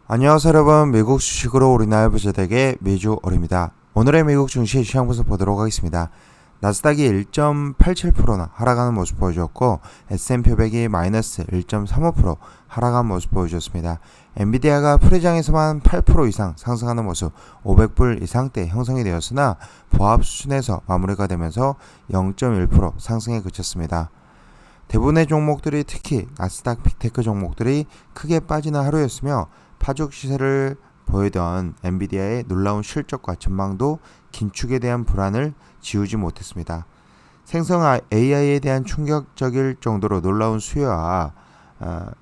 안녕하세요 여러분, 미국 주식으로 우리나라 부자되게 매주월입니다. 오늘의 미국 증시 시장 분석 보도록 하겠습니다. 나스닥이 1.87%나 하락하는 모습 보여주었고 S&P 500이 마이너스 1.35% 하락한 모습 보여주었습니다. 엔비디아가 프리장에서만 8% 이상 상승하는 모습, 500불 이상대 형성이 되었으나 보합 수준에서 마무리가 되면서 0.1% 상승에 그쳤습니다. 대부분의 종목들이, 특히 나스닥 빅테크 종목들이 크게 빠지는 하루였으며 파죽 시세를 보이던 엔비디아의 놀라운 실적과 전망도 긴축에 대한 불안을 지우지 못했습니다. 생성 AI에 대한 충격적일 정도로 놀라운 수요와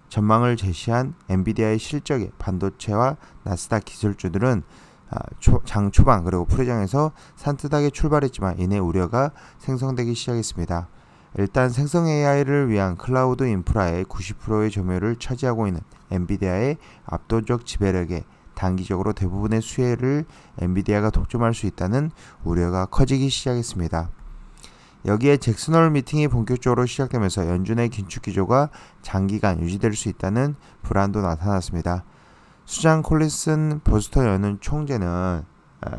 전망을 제시한 엔비디아의 실적에 반도체와 나스닥 기술주들은 장 초반 그리고 프리장에서 산뜻하게 출발했지만 이내 우려가 생성되기 시작했습니다. 일단 생성 AI를 위한 클라우드 인프라의 90%의 점유율을 차지하고 있는 엔비디아의 압도적 지배력에 단기적으로 대부분의 수혜를 엔비디아가 독점할 수 있다는 우려가 커지기 시작했습니다. 여기에 잭슨홀 미팅이 본격적으로 시작되면서 연준의 긴축 기조가 장기간 유지될 수 있다는 불안도 나타났습니다. 수잔 콜린슨 보스턴 연은 총재는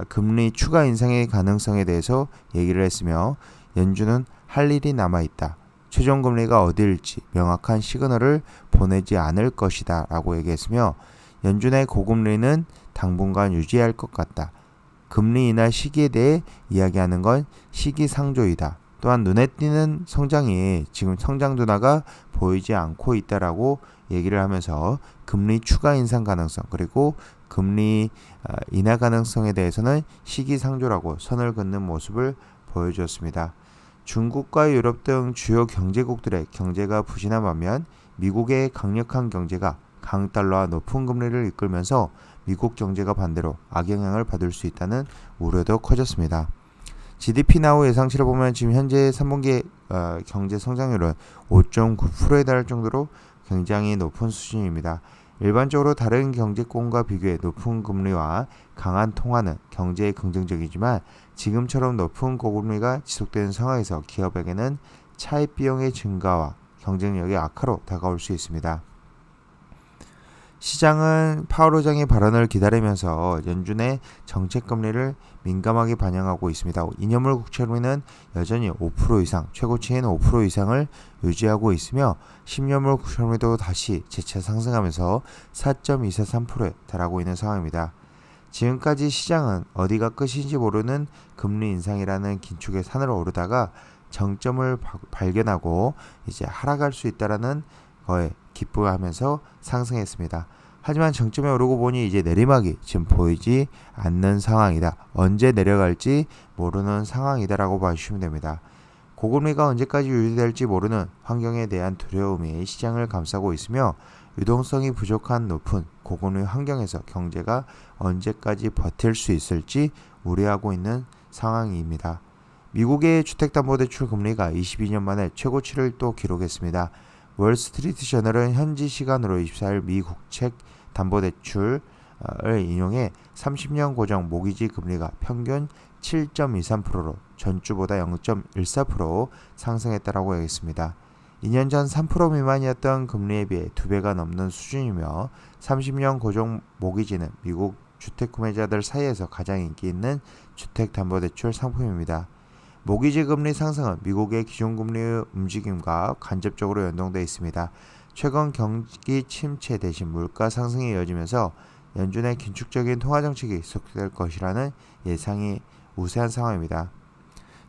금리 추가 인상의 가능성에 대해서 얘기를 했으며 연준은 할 일이 남아있다. 최종 금리가 어디일지 명확한 시그널을 보내지 않을 것이다 라고 얘기했으며 연준의 고금리는 당분간 유지할 것 같다. 금리 인하 시기에 대해 이야기하는 건 시기상조이다. 또한 눈에 띄는 성장이 지금 성장 둔화가 보이지 않고 있다라고 얘기를 하면서 금리 추가 인상 가능성 그리고 금리 인하 가능성에 대해서는 시기상조라고 선을 긋는 모습을 보여주었습니다. 중국과 유럽 등 주요 경제국들의 경제가 부진한 반면 미국의 강력한 경제가 강달러와 높은 금리를 이끌면서 미국 경제가 반대로 악영향을 받을 수 있다는 우려도 커졌습니다. GDP 나우 예상치를 보면 지금 현재 3분기 경제 성장률은 5.9%에 달할 정도로 굉장히 높은 수준입니다. 일반적으로 다른 경제권과 비교해 높은 금리와 강한 통화는 경제에 긍정적이지만 지금처럼 높은 고금리가 지속되는 상황에서 기업에게는 차입 비용의 증가와 경쟁력의 악화로 다가올 수 있습니다. 시장은 파월 의장의 발언을 기다리면서 연준의 정책 금리를 민감하게 반영하고 있습니다. 2년물 국채금리는 여전히 5% 이상, 최고치인 5% 이상을 유지하고 있으며 10년물 국채금리도 다시 재차 상승하면서 4.243%에 달하고 있는 상황입니다. 지금까지 시장은 어디가 끝인지 모르는 금리 인상이라는 긴축의 산으로 오르다가 정점을 발견하고 이제 하락할 수 있다라는 거에 기뻐하면서 상승했습니다. 하지만 정점에 오르고 보니 이제 내리막이 지금 보이지 않는 상황이다. 언제 내려갈지 모르는 상황이다라고 봐주시면 됩니다. 고금리가 언제까지 유지될지 모르는 환경에 대한 두려움이 시장을 감싸고 있으며 유동성이 부족한 높은 고금리 환경에서 경제가 언제까지 버틸 수 있을지 우려하고 있는 상황입니다. 미국의 주택담보대출 금리가 22년 만에 최고치를 또 기록했습니다. 월스트리트 저널은 현지 시간으로 24일 미 국채 담보대출을 인용해 30년 고정 모기지 금리가 평균 7.23%로 전주보다 0.14% 상승했다라고 얘기했습니다. 2년 전 3% 미만이었던 금리에 비해 2배가 넘는 수준이며 30년 고정 모기지는 미국 주택구매자들 사이에서 가장 인기 있는 주택담보대출 상품입니다. 모기지 금리 상승은 미국의 기준금리 움직임과 간접적으로 연동되어 있습니다. 최근 경기 침체 대신 물가 상승이 이어지면서 연준의 긴축적인 통화정책이 지속될 것이라는 예상이 우세한 상황입니다.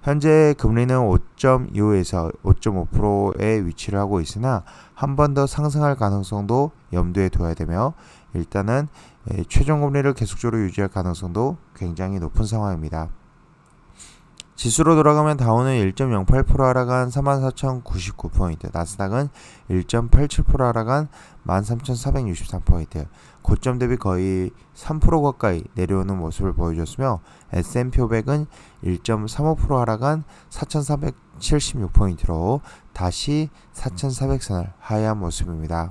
현재 금리는 5.25에서 5.5%에 위치를 하고 있으나 한 번 더 상승할 가능성도 염두에 둬야 되며 일단은 최종 금리를 계속적으로 유지할 가능성도 굉장히 높은 상황입니다. 지수로 돌아가면 다우는 1.08% 하락한 44,099포인트, 나스닥은 1.87% 하락한 13,463포인트, 고점 대비 거의 3% 가까이 내려오는 모습을 보여줬으며 S&P 500은 1.35% 하락한 4,476포인트로 다시 4,400선을 하회한 모습입니다.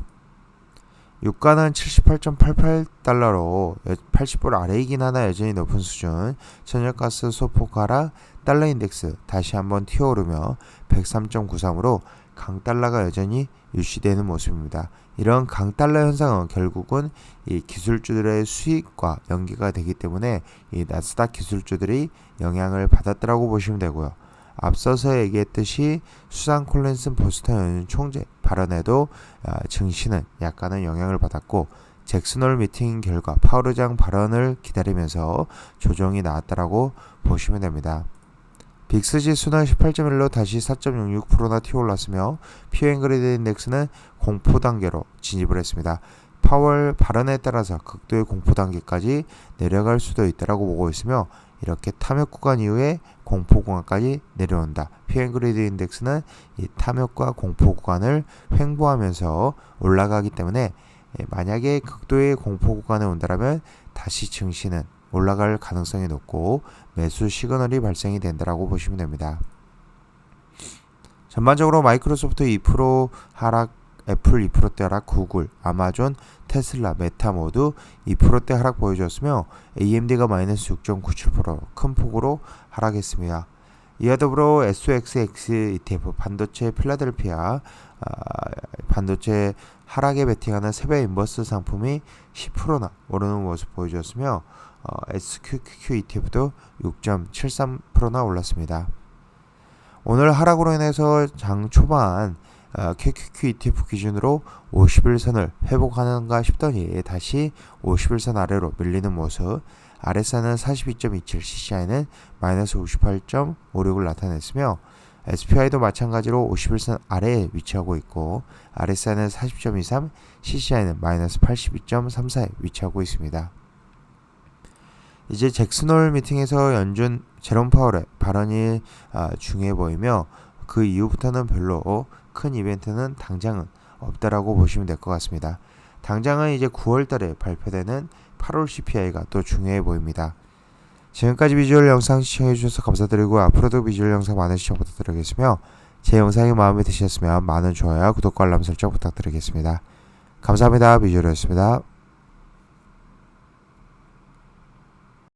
유가는 78.88달러로 80불 아래이긴 하나 여전히 높은 수준. 천연가스 소폭 하락, 달러 인덱스 다시 한번 튀어오르며 103.93으로 강달러가 여전히 유지되는 모습입니다. 이런 강달러 현상은 결국은 이 기술주들의 수익과 연계가 되기 때문에 이 나스닥 기술주들이 영향을 받았다고 보시면 되고요. 앞서서 얘기했듯이 수산 콜린슨 보스턴 연준 총재 발언에도 증시는 약간은 영향을 받았고 잭슨홀 미팅 결과 파월 의장 발언을 기다리면서 조정이 나왔다라고 보시면 됩니다. 빅스 지수는 18.1로 다시 4.66%나 튀어올랐으며 피어앤그리드 인덱스는 공포 단계로 진입을 했습니다. 파월 발언에 따라서 극도의 공포 단계까지 내려갈 수도 있다라고 보고 있으며 이렇게 탐욕 구간 이후에 공포 구간까지 내려온다. 피어앤그리드 인덱스는 이 탐욕과 공포 구간을 횡보하면서 올라가기 때문에 만약에 극도의 공포 구간에 온다면 다시 증시는 올라갈 가능성이 높고 매수 시그널이 발생이 된다라고 보시면 됩니다. 전반적으로 마이크로소프트 2% 하락, 애플 2%대 하락, 구글, 아마존, 테슬라, 메타 모두 2%대 하락 보여줬으며 AMD가 마이너스 6.97% 큰 폭으로 하락했습니다. 이와 더불어 SOXX ETF 반도체 필라델피아 반도체 하락에 베팅하는 세배 인버스 상품이 10%나 오르는 모습 보여줬으며 SQQQ ETF도 6.73%나 올랐습니다. 오늘 하락으로 인해서 장 초반 QQQ ETF 기준으로 50일선을 회복하는가 싶더니 다시 50일선 아래로 밀리는 모습. RSI는 42.27, CCI는 마이너스 58.56을 나타냈으며 SPY도 마찬가지로 51선 아래에 위치하고 있고 RSI는 40.23, CCI는 마이너스 82.34에 위치하고 있습니다. 이제 잭슨홀 미팅에서 연준 제롬 파월의 발언이 중요해 보이며 그 이후부터는 별로 큰 이벤트는 당장은 없다라고 보시면 될 것 같습니다. 당장은 이제 9월달에 발표되는 8월 CPI가 또 중요해 보입니다. 지금까지 비주얼 영상 시청해주셔서 감사드리고 앞으로도 비주얼 영상 많은 시청 부탁드리겠으며 제 영상이 마음에 드셨으면 많은 좋아요, 구독과 알람 설정 부탁드리겠습니다. 감사합니다. 비주얼이었습니다.